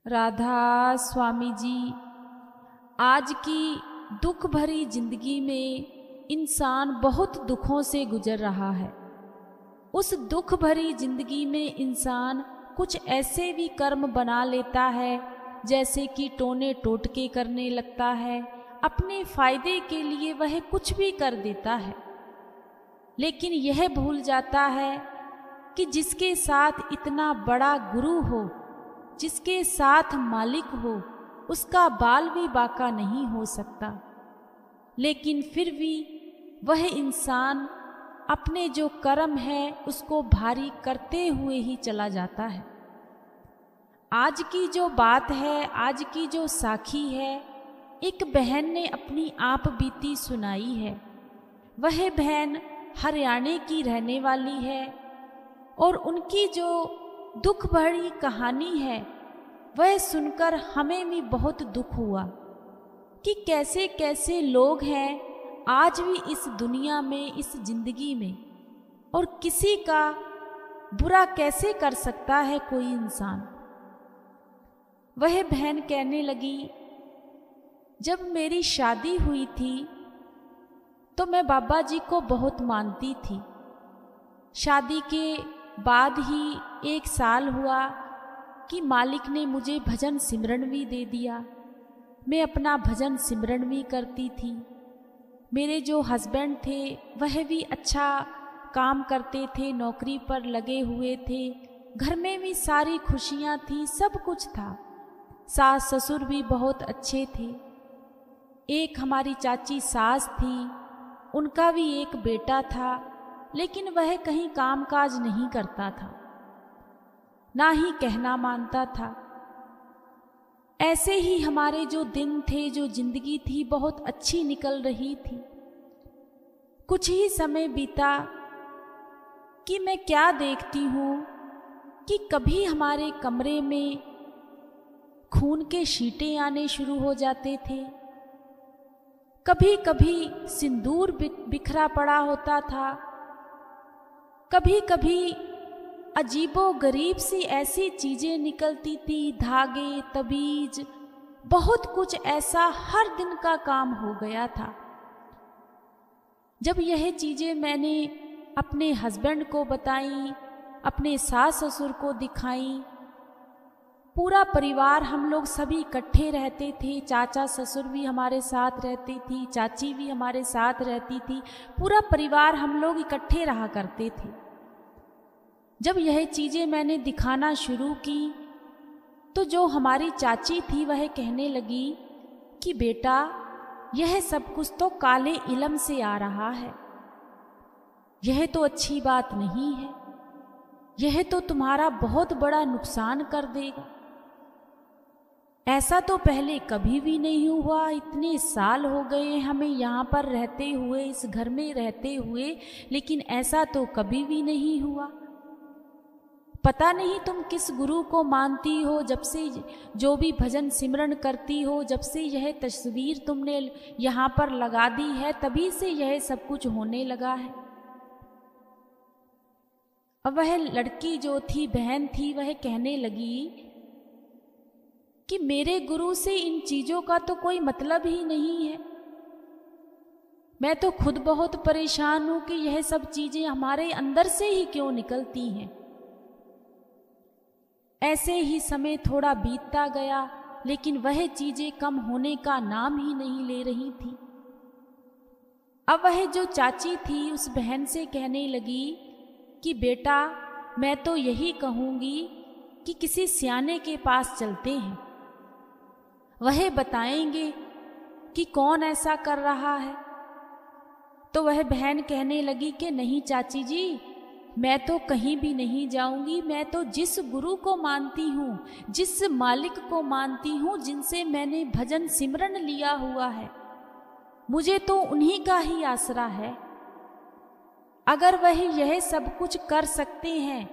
राधा स्वामी जी, आज की दुख भरी जिंदगी में इंसान बहुत दुखों से गुजर रहा है। उस दुख भरी जिंदगी में इंसान कुछ ऐसे भी कर्म बना लेता है जैसे कि टोने टोटके करने लगता है। अपने फायदे के लिए वह कुछ भी कर देता है, लेकिन यह भूल जाता है कि जिसके साथ इतना बड़ा गुरु हो, जिसके साथ मालिक हो, उसका बाल भी बाका नहीं हो सकता। लेकिन फिर भी वह इंसान अपने जो कर्म है उसको भारी करते हुए ही चला जाता है। आज की जो बात है, आज की जो साखी है, एक बहन ने अपनी आप बीती सुनाई है। वह बहन हरियाणा की रहने वाली है और उनकी जो दुख भरी कहानी है वह सुनकर हमें भी बहुत दुख हुआ कि कैसे कैसे लोग हैं आज भी इस दुनिया में, इस जिंदगी में, और किसी का बुरा कैसे कर सकता है कोई इंसान। वह बहन कहने लगी, जब मेरी शादी हुई थी तो मैं बाबा जी को बहुत मानती थी। शादी के बाद ही 1 साल हुआ कि मालिक ने मुझे भजन सिमरन भी दे दिया। मैं अपना भजन सिमरन भी करती थी। मेरे जो हस्बैंड थे वह भी अच्छा काम करते थे, नौकरी पर लगे हुए थे। घर में भी सारी खुशियाँ थी, सब कुछ था। सास ससुर भी बहुत अच्छे थे। एक हमारी चाची सास थी, उनका भी एक बेटा था, लेकिन वह कहीं कामकाज नहीं करता था, ना ही कहना मानता था। ऐसे ही हमारे जो दिन थे, जो जिंदगी थी, बहुत अच्छी निकल रही थी। कुछ ही समय बीता कि मैं क्या देखती हूँ कि कभी हमारे कमरे में खून के छींटे आने शुरू हो जाते थे, कभी कभी सिंदूर बिखरा पड़ा होता था, कभी कभी अजीबो गरीब सी ऐसी चीजें निकलती थी, धागे, तबीज, बहुत कुछ ऐसा हर दिन का काम हो गया था। जब यह चीजें मैंने अपने हस्बैंड को बताई, अपने सास ससुर को दिखाई, पूरा परिवार हम लोग सभी इकट्ठे रहते थे। चाचा ससुर भी हमारे साथ रहती थी, चाची भी हमारे साथ रहती थी, पूरा परिवार हम लोग इकट्ठे रहा करते थे। जब यह चीज़ें मैंने दिखाना शुरू की तो जो हमारी चाची थी वह कहने लगी कि बेटा, यह सब कुछ तो काले इलम से आ रहा है, यह तो अच्छी बात नहीं है, यह तो तुम्हारा बहुत बड़ा नुकसान कर देगा। ऐसा तो पहले कभी भी नहीं हुआ। इतने साल हो गए हमें यहाँ पर रहते हुए, इस घर में रहते हुए, लेकिन ऐसा तो कभी भी नहीं हुआ। पता नहीं तुम किस गुरु को मानती हो, जब से जो भी भजन सिमरन करती हो, जब से यह तस्वीर तुमने यहाँ पर लगा दी है, तभी से यह सब कुछ होने लगा है। अब वह लड़की जो थी, बहन थी, वह कहने लगी कि मेरे गुरु से इन चीज़ों का तो कोई मतलब ही नहीं है। मैं तो खुद बहुत परेशान हूँ कि यह सब चीज़ें हमारे अंदर से ही क्यों निकलती हैं। ऐसे ही समय थोड़ा बीतता गया, लेकिन वह चीज़ें कम होने का नाम ही नहीं ले रही थी। अब वह जो चाची थी उस बहन से कहने लगी कि बेटा, मैं तो यही कहूँगी कि किसी सियाने के पास चलते हैं, वह बताएंगे कि कौन ऐसा कर रहा है। तो वह बहन कहने लगी कि नहीं चाची जी, मैं तो कहीं भी नहीं जाऊंगी। मैं तो जिस गुरु को मानती हूँ, जिस मालिक को मानती हूँ, जिनसे मैंने भजन सिमरन लिया हुआ है, मुझे तो उन्हीं का ही आसरा है। अगर वह यह सब कुछ कर सकते हैं,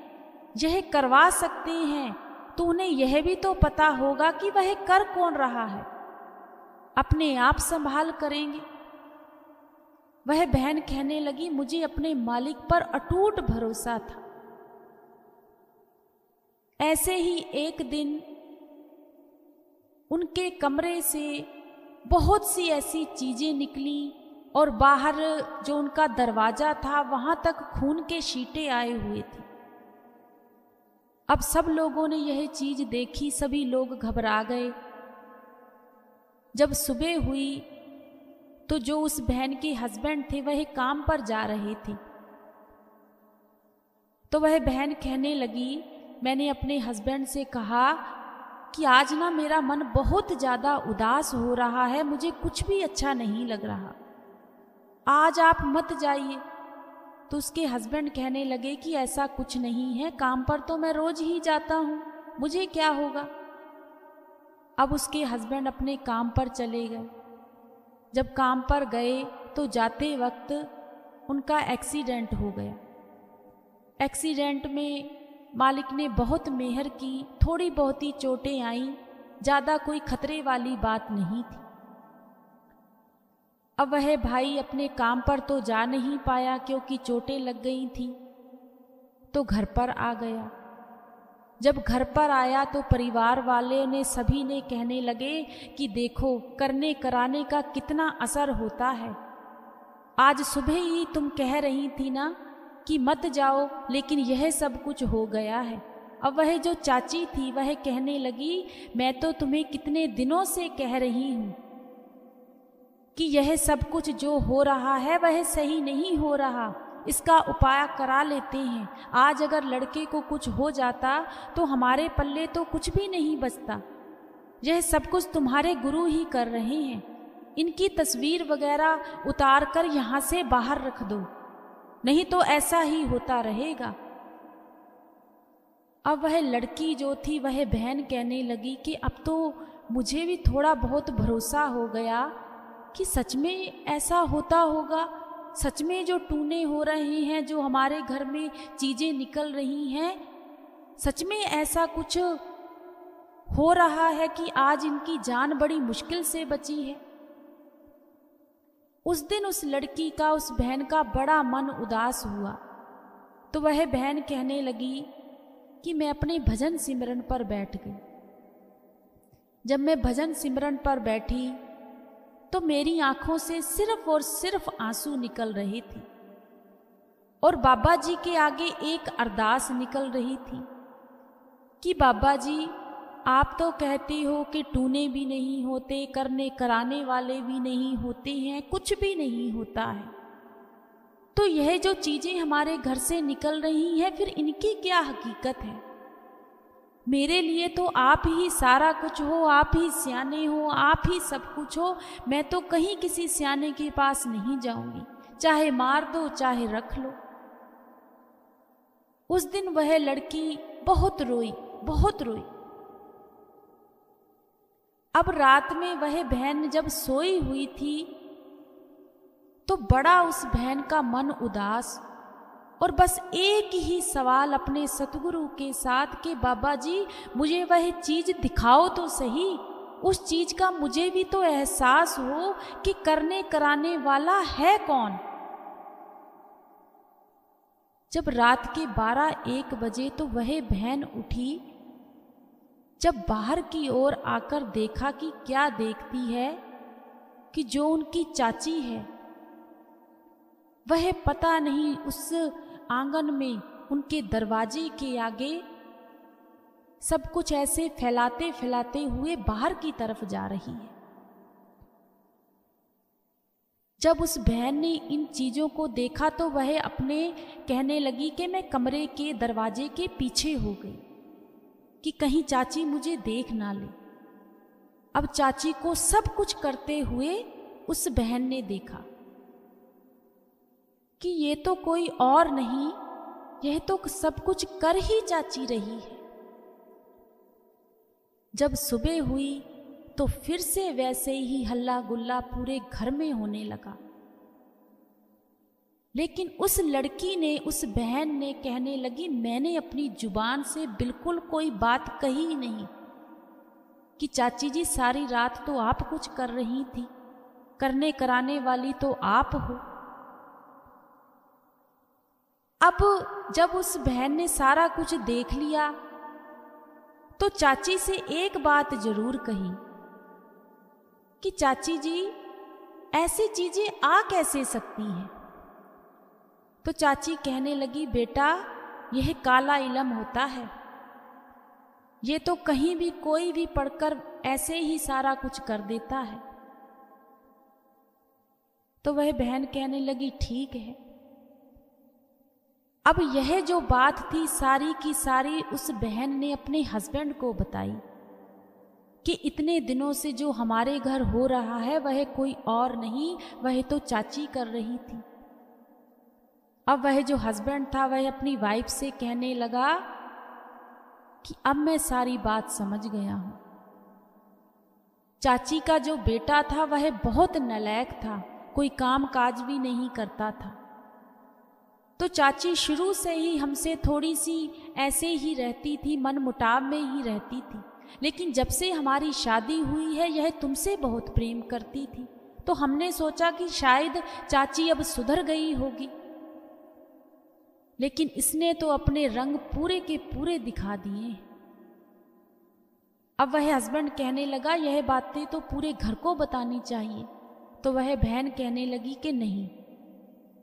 यह करवा सकते हैं, तो उन्हें यह भी तो पता होगा कि वह कर कौन रहा है। अपने आप संभाल करेंगे। वह बहन कहने लगी, मुझे अपने मालिक पर अटूट भरोसा था। ऐसे ही एक दिन उनके कमरे से बहुत सी ऐसी चीज़ें निकली और बाहर जो उनका दरवाज़ा था वहाँ तक खून के छींटे आए हुए थे। अब सब लोगों ने यह चीज़ देखी, सभी लोग घबरा गए। जब सुबह हुई तो जो उस बहन के हस्बैंड थे वह काम पर जा रहे थे, तो वह बहन कहने लगी, मैंने अपने हस्बैंड से कहा कि आज ना मेरा मन बहुत ज़्यादा उदास हो रहा है, मुझे कुछ भी अच्छा नहीं लग रहा, आज आप मत जाइए। तो उसके हस्बैंड कहने लगे कि ऐसा कुछ नहीं है, काम पर तो मैं रोज ही जाता हूँ, मुझे क्या होगा। अब उसके हस्बैंड अपने काम पर चले गए। जब काम पर गए तो जाते वक्त उनका एक्सीडेंट हो गया। एक्सीडेंट में मालिक ने बहुत मेहर की, थोड़ी बहुत ही चोटें आईं, ज़्यादा कोई खतरे वाली बात नहीं थी। अब वह भाई अपने काम पर तो जा नहीं पाया क्योंकि चोटें लग गई थी, तो घर पर आ गया। जब घर पर आया तो परिवार वाले ने सभी ने कहने लगे कि देखो करने कराने का कितना असर होता है। आज सुबह ही तुम कह रही थी ना कि मत जाओ, लेकिन यह सब कुछ हो गया है। अब वह जो चाची थी वह कहने लगी, मैं तो तुम्हें कितने दिनों से कह रही हूँ कि यह सब कुछ जो हो रहा है वह सही नहीं हो रहा, इसका उपाय करा लेते हैं। आज अगर लड़के को कुछ हो जाता तो हमारे पल्ले तो कुछ भी नहीं बचता। यह सब कुछ तुम्हारे गुरु ही कर रहे हैं, इनकी तस्वीर वगैरह उतार कर यहाँ से बाहर रख दो, नहीं तो ऐसा ही होता रहेगा। अब वह लड़की जो थी वह बहन कहने लगी कि अब तो मुझे भी थोड़ा बहुत भरोसा हो गया कि सच में ऐसा होता होगा, सच में जो टूने हो रहे हैं, जो हमारे घर में चीज़ें निकल रही हैं, सच में ऐसा कुछ हो रहा है कि आज इनकी जान बड़ी मुश्किल से बची है। उस दिन उस लड़की का, उस बहन का बड़ा मन उदास हुआ। तो वह बहन कहने लगी कि मैं अपने भजन सिमरन पर बैठ गई। जब मैं भजन सिमरन पर बैठी तो मेरी आंखों से सिर्फ और सिर्फ आंसू निकल रहे थे और बाबा जी के आगे एक अरदास निकल रही थी कि बाबा जी आप तो कहते हो कि टूने भी नहीं होते, करने कराने वाले भी नहीं होते हैं, कुछ भी नहीं होता है, तो यह जो चीज़ें हमारे घर से निकल रही हैं फिर इनकी क्या हकीकत है। मेरे लिए तो आप ही सारा कुछ हो, आप ही सियाने हो, आप ही सब कुछ हो, मैं तो कहीं किसी सियाने के पास नहीं जाऊंगी, चाहे मार दो चाहे रख लो। उस दिन वह लड़की बहुत रोई, बहुत रोई। अब रात में वह बहन जब सोई हुई थी तो बड़ा उस बहन का मन उदास, और बस एक ही सवाल अपने सतगुरु के साथ कि बाबा जी मुझे वह चीज़ दिखाओ तो सही, उस चीज़ का मुझे भी तो एहसास हो कि करने कराने वाला है कौन। जब रात के 12-1 बजे तो वह बहन उठी। जब बाहर की ओर आकर देखा कि क्या देखती है कि जो उनकी चाची है वह पता नहीं उस आंगन में उनके दरवाजे के आगे सब कुछ ऐसे फैलाते फैलाते हुए बाहर की तरफ जा रही है। जब उस बहन ने इन चीज़ों को देखा तो वह अपने कहने लगी कि मैं कमरे के दरवाजे के पीछे हो गई कि कहीं चाची मुझे देख ना ले। अब चाची को सब कुछ करते हुए उस बहन ने देखा कि ये तो कोई और नहीं, यह तो सब कुछ कर ही चाची रही है। जब सुबह हुई तो फिर से वैसे ही हल्ला गुल्ला पूरे घर में होने लगा, लेकिन उस लड़की ने, उस बहन ने कहने लगी मैंने अपनी जुबान से बिल्कुल कोई बात कही ही नहीं कि चाची जी सारी रात तो आप कुछ कर रही थी, करने कराने वाली तो आप हो। अब जब उस बहन ने सारा कुछ देख लिया तो चाची से एक बात जरूर कही कि चाची जी ऐसी चीजें आ कैसे सकती हैं। तो चाची कहने लगी, बेटा यह काला इलम होता है, ये तो कहीं भी कोई भी पढ़कर ऐसे ही सारा कुछ कर देता है। तो वह बहन कहने लगी, ठीक है। अब यह जो बात थी सारी की सारी उस बहन ने अपने हस्बैंड को बताई कि इतने दिनों से जो हमारे घर हो रहा है वह कोई और नहीं, वह तो चाची कर रही थी। अब वह जो हस्बैंड था वह अपनी वाइफ से कहने लगा कि अब मैं सारी बात समझ गया हूं। चाची का जो बेटा था वह बहुत नालायक था, कोई काम काज भी नहीं करता था। तो चाची शुरू से ही हमसे थोड़ी सी ऐसे ही रहती थी, मन मुटाव में ही रहती थी, लेकिन जब से हमारी शादी हुई है यह तुमसे बहुत प्रेम करती थी। तो हमने सोचा कि शायद चाची अब सुधर गई होगी, लेकिन इसने तो अपने रंग पूरे के पूरे दिखा दिए। अब वह हस्बैंड कहने लगा, यह बातें तो पूरे घर को बतानी चाहिए। तो वह बहन कहने लगी कि नहीं,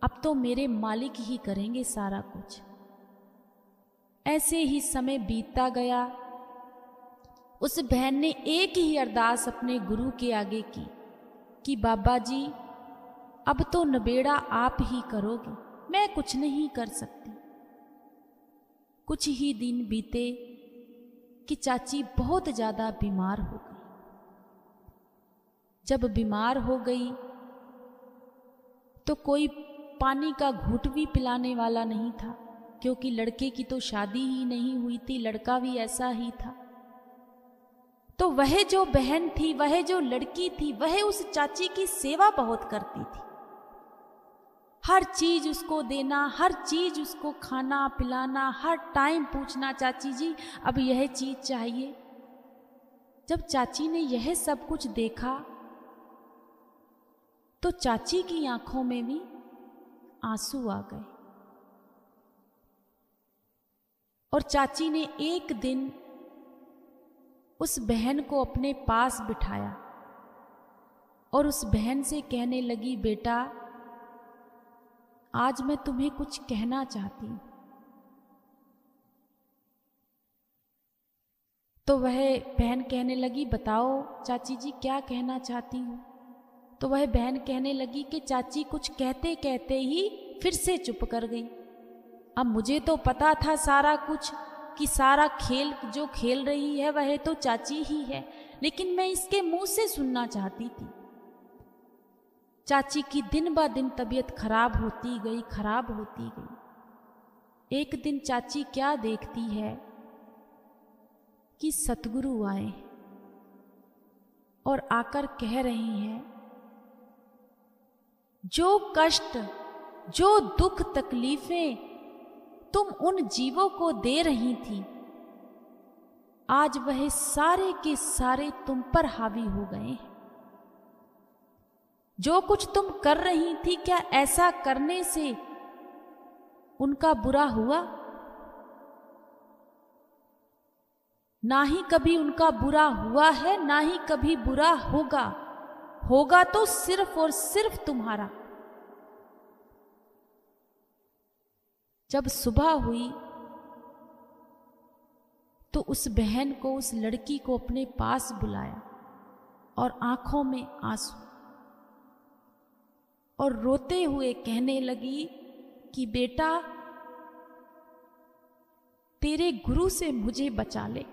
अब तो मेरे मालिक ही करेंगे सारा कुछ। ऐसे ही समय बीतता गया। उस बहन ने एक ही अरदास अपने गुरु के आगे की कि बाबा जी अब तो नबेड़ा आप ही करोगे, मैं कुछ नहीं कर सकती। कुछ ही दिन बीते कि चाची बहुत ज्यादा बीमार हो गई। जब बीमार हो गई तो कोई पानी का घूंट भी पिलाने वाला नहीं था, क्योंकि लड़के की तो शादी ही नहीं हुई थी, लड़का भी ऐसा ही था। तो वह जो बहन थी, वह जो लड़की थी, वह उस चाची की सेवा बहुत करती थी। हर चीज उसको देना, हर चीज उसको खाना पिलाना, हर टाइम पूछना, चाची जी अब यह चीज चाहिए। जब चाची ने यह सब कुछ देखा तो चाची की आंखों में भी आंसू आ गए और चाची ने एक दिन उस बहन को अपने पास बिठाया और उस बहन से कहने लगी, बेटा आज मैं तुम्हें कुछ कहना चाहती हूं। तो वह बहन कहने लगी, बताओ चाची जी क्या कहना चाहती हूं। तो वह बहन कहने लगी कि चाची कुछ कहते कहते ही फिर से चुप कर गई। अब मुझे तो पता था सारा कुछ कि सारा खेल जो खेल रही है वह तो चाची ही है, लेकिन मैं इसके मुंह से सुनना चाहती थी। चाची की दिन ब दिन तबीयत खराब होती गई, खराब होती गई। एक दिन चाची क्या देखती है कि सतगुरु आए और आकर कह रहे हैं, जो कष्ट, जो दुख तकलीफें तुम उन जीवों को दे रही थी, आज वह सारे के सारे तुम पर हावी हो गए हैं। जो कुछ तुम कर रही थी, क्या ऐसा करने से उनका बुरा हुआ? ना ही कभी उनका बुरा हुआ है, ना ही कभी बुरा होगा। होगा तो सिर्फ और सिर्फ तुम्हारा। जब सुबह हुई तो उस बहन को, उस लड़की को अपने पास बुलाया और आंखों में आंसू और रोते हुए कहने लगी कि बेटा तेरे गुरु से मुझे बचा ले,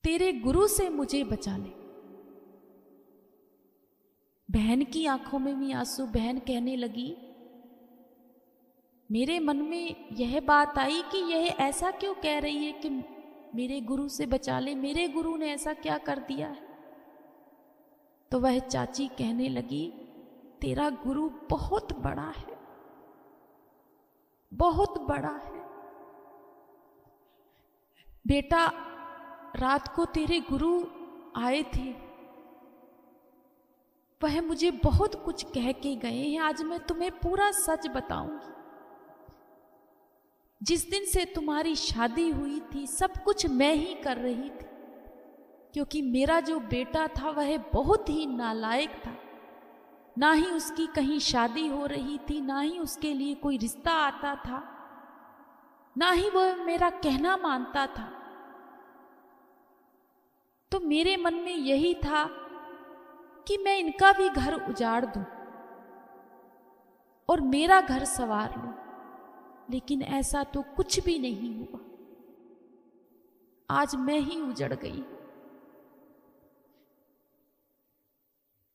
तेरे गुरु से मुझे बचा ले। बहन की आंखों में भी आंसू। बहन कहने लगी, मेरे मन में यह बात आई कि यह ऐसा क्यों कह रही है कि मेरे गुरु से बचा ले, मेरे गुरु ने ऐसा क्या कर दिया है। तो वह चाची कहने लगी, तेरा गुरु बहुत बड़ा है, बहुत बड़ा है बेटा। रात को तेरे गुरु आए थे, वह मुझे बहुत कुछ कह के गए हैं। आज मैं तुम्हें पूरा सच बताऊंगी। जिस दिन से तुम्हारी शादी हुई थी सब कुछ मैं ही कर रही थी, क्योंकि मेरा जो बेटा था वह बहुत ही नालायक था। ना ही उसकी कहीं शादी हो रही थी, ना ही उसके लिए कोई रिश्ता आता था, ना ही वह मेरा कहना मानता था। तो मेरे मन में यही था कि मैं इनका भी घर उजाड़ दूं और मेरा घर संवार लूं, लेकिन ऐसा तो कुछ भी नहीं हुआ। आज मैं ही उजड़ गई।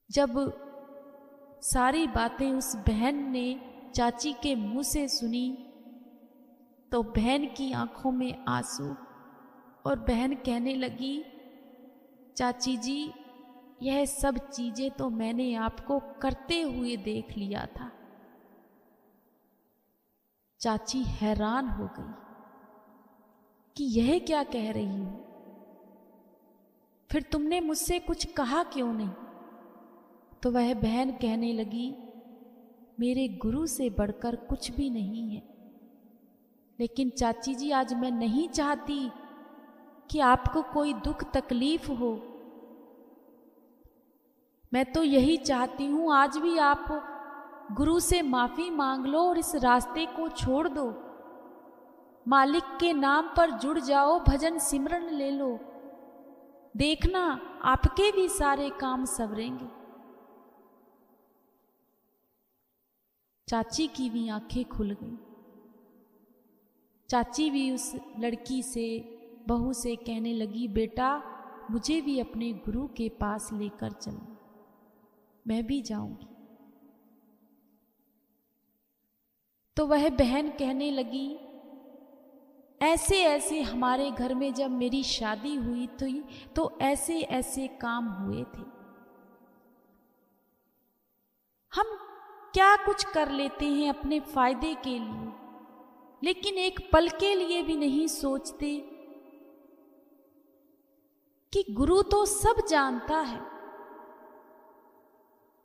जब सारी बातें उस बहन ने चाची के मुंह से सुनी तो बहन की आंखों में आंसू, और बहन कहने लगी, चाची जी, यह सब चीजें तो मैंने आपको करते हुए देख लिया था। चाची हैरान हो गई कि यह क्या कह रही हो, फिर तुमने मुझसे कुछ कहा क्यों नहीं? तो वह बहन कहने लगी, मेरे गुरु से बढ़कर कुछ भी नहीं है, लेकिन चाची जी आज मैं नहीं चाहती कि आपको कोई दुख तकलीफ हो। मैं तो यही चाहती हूं आज भी आप गुरु से माफी मांग लो और इस रास्ते को छोड़ दो, मालिक के नाम पर जुड़ जाओ, भजन सिमरन ले लो, देखना आपके भी सारे काम संवरेंगे। चाची की भी आंखें खुल गई। चाची भी उस लड़की से, बहू से कहने लगी, बेटा मुझे भी अपने गुरु के पास लेकर चलो, मैं भी जाऊंगी। तो वह बहन कहने लगी, ऐसे ऐसे हमारे घर में जब मेरी शादी हुई तो ऐसे ऐसे काम हुए थे। हम क्या कुछ कर लेते हैं अपने फायदे के लिए, लेकिन एक पल के लिए भी नहीं सोचते कि गुरु तो सब जानता है।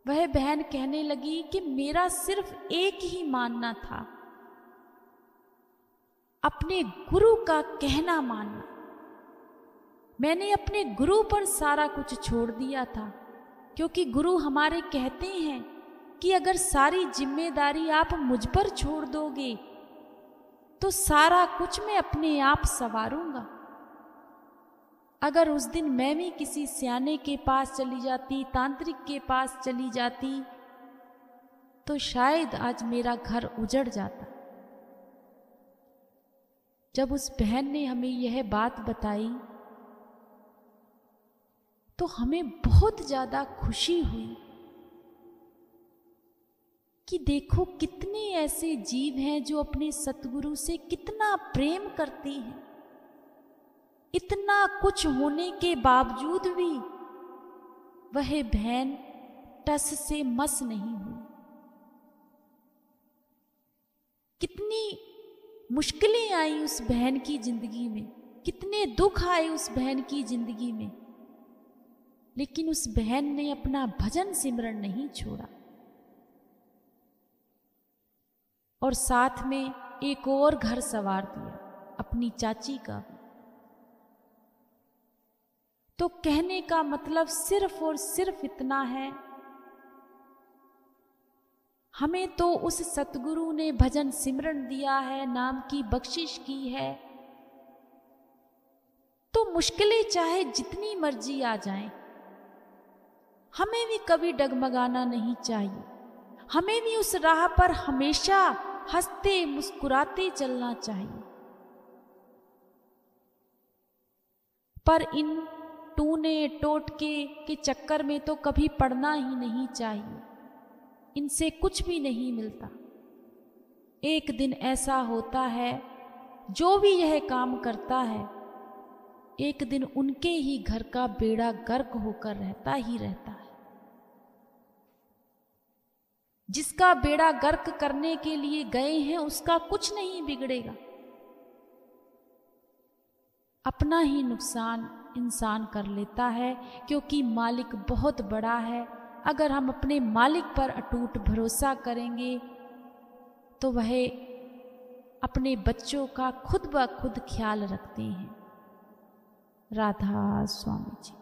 वह बहन कहने लगी कि मेरा सिर्फ एक ही मानना था, अपने गुरु का कहना मानना। मैंने अपने गुरु पर सारा कुछ छोड़ दिया था, क्योंकि गुरु हमारे कहते हैं कि अगर सारी जिम्मेदारी आप मुझ पर छोड़ दोगे तो सारा कुछ मैं अपने आप संवारूंगा। अगर उस दिन मैं भी किसी सियाने के पास चली जाती, तांत्रिक के पास चली जाती, तो शायद आज मेरा घर उजड़ जाता। जब उस बहन ने हमें यह बात बताई तो हमें बहुत ज्यादा खुशी हुई कि देखो कितने ऐसे जीव हैं जो अपने सतगुरु से कितना प्रेम करते हैं। इतना कुछ होने के बावजूद भी वह बहन टस से मस नहीं हुई। कितनी मुश्किलें आई उस बहन की जिंदगी में, कितने दुख आए उस बहन की जिंदगी में, लेकिन उस बहन ने अपना भजन सिमरन नहीं छोड़ा। और साथ में एक और घर संवार दिया, अपनी चाची का भी। तो कहने का मतलब सिर्फ और सिर्फ इतना है, हमें तो उस सतगुरु ने भजन सिमरन दिया है, नाम की बख्शिश की है, तो मुश्किलें चाहे जितनी मर्जी आ जाएं, हमें भी कभी डगमगाना नहीं चाहिए। हमें भी उस राह पर हमेशा हंसते मुस्कुराते चलना चाहिए। पर इन टूने टोटके के चक्कर में तो कभी पड़ना ही नहीं चाहिए, इनसे कुछ भी नहीं मिलता। एक दिन ऐसा होता है, जो भी यह काम करता है एक दिन उनके ही घर का बेड़ा गर्क होकर रहता ही रहता है। जिसका बेड़ा गर्क करने के लिए गए हैं उसका कुछ नहीं बिगड़ेगा। अपना ही नुकसान इंसान कर लेता है, क्योंकि मालिक बहुत बड़ा है। अगर हम अपने मालिक पर अटूट भरोसा करेंगे तो वह अपने बच्चों का खुद ब खुद ख्याल रखते हैं। राधा स्वामी जी।